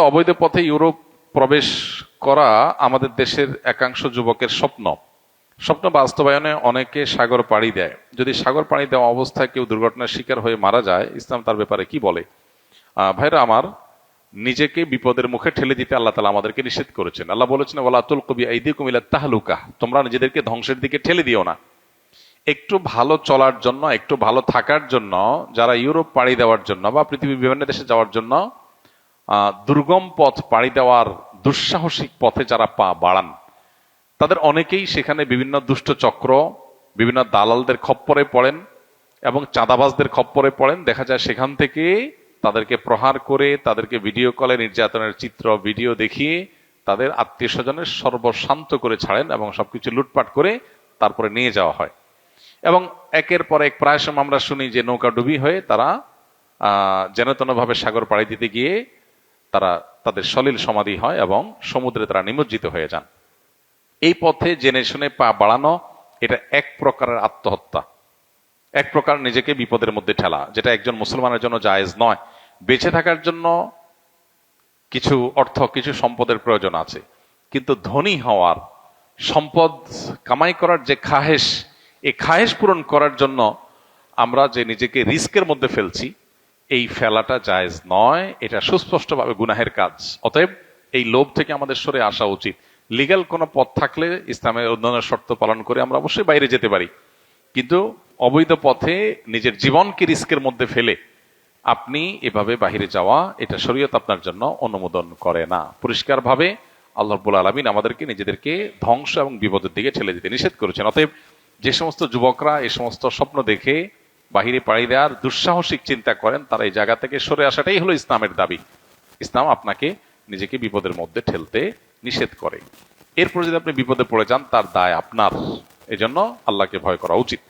অবৈধ পথে ইউরোপ প্রবেশ করা আমাদের দেশের একাংশ যুবকের স্বপ্ন। স্বপ্ন বাস্তবায়নে অনেকে সাগর পাড়ি দেয়। যদি সাগর পাড়ি দেওয়া অবস্থায় কেউ দুর্ঘটনার শিকার হয়ে মারা যায়, ইসলাম তার ব্যাপারে কি বলে? ভাইরা আমার, নিজেকে বিপদের মুখে ঠেলে দিতে আল্লাহ তাআলা আমাদেরকে নিষেধ করেছেন। আল্লাহ বলেছেন, ওয়ালা তুলকু বিআইদিকুম ইলা তাহলুকা, তোমরা নিজেদেরকে ধ্বংসের দিকে ঠেলে দিও না। একটু ভালো চলার জন্য, একটু ভালো থাকার জন্য যারা ইউরোপ পাড়ি দেওয়ার জন্য বা পৃথিবীর বিভিন্ন দেশে যাওয়ার জন্য দুর্গম পথ পাড়ি দেওয়ার দুঃসাহসিক পথে যারা পা বাড়ান, তাদের অনেকেই সেখানে বিভিন্ন দুষ্ট চক্র, বিভিন্ন দালালদের খপ্পরে পড়েন এবং চাঁদাবাজদের খপ্পরে পড়েন। দেখা যায় সেখান থেকে তাদেরকে প্রহার করে, তাদেরকে ভিডিও কলে নির্যাতনের চিত্র ভিডিও দেখিয়ে তাদের আত্মীয় স্বজনের সর্বশান্ত করে ছাড়েন এবং সবকিছু লুটপাট করে তারপরে নিয়ে যাওয়া হয়। এবং একের পর এক প্রায় সময় আমরা শুনি যে নৌকা ডুবি হয়ে তারা যেন তেনভাবে সাগর পাড়ি দিতে গিয়ে তারা তাদের সলিল সমাধি হয় এবং সমুদ্রে তারা নিমজ্জিত হয়ে যান। এই পথে জেনে শুনে পা বাড়ানো, এটা এক প্রকারের আত্মহত্যা, এক প্রকার নিজেকে বিপদের মধ্যে ঠেলা, যেটা একজন মুসলমানের জন্য জায়েজ নয়। বেঁচে থাকার জন্য কিছু অর্থ, কিছু সম্পদের প্রয়োজন আছে, কিন্তু ধনী হওয়ার, সম্পদ কামাই করার যে খাহেশ, এই খাহেশ পূরণ করার জন্য আমরা যে নিজেকে রিস্কের মধ্যে ফেলছি, এই ফেলাটা জায়েজ নয়। এটা সুস্পষ্টভাবে গুনাহের কাজ। অতএব এই লোভ থেকে আমাদের সরে আসা উচিত। লিগ্যাল কোনো পথ থাকলে ইসলামের অন্যান্য শর্ত পালন করে আমরা অবশ্যই বাইরে যেতে পারি, কিন্তু অবৈধ পথে নিজের জীবনকে রিস্কের মধ্যে ফেলে আপনি এভাবে বাহিরে যাওয়া, এটা শরীয়ত আপনার জন্য অনুমোদন করে না। পরিষ্কারভাবে আল্লাহ রাব্বুল আলামিন আমাদেরকে নিজেদেরকে ধ্বংস এবং বিপদের দিকে ঠেলে দিতে নিষেধ করেছেন। অতএব যে সমস্ত যুবকরা এই সমস্ত স্বপ্ন দেখে বাহিরে পাড়ি দেওয়ার দুঃসাহসিক চিন্তা করেন, তারা এই জায়গা থেকে সরে আসাটাই হলো ইসলামের দাবি। ইসলাম আপনাকে নিজেকে বিপদের মধ্যে ঠেলতে নিষেধ করে। এরপর যদি আপনি বিপদে পড়ে যান, তার দায় আপনার। এজন্য আল্লাহকে ভয় করা উচিত।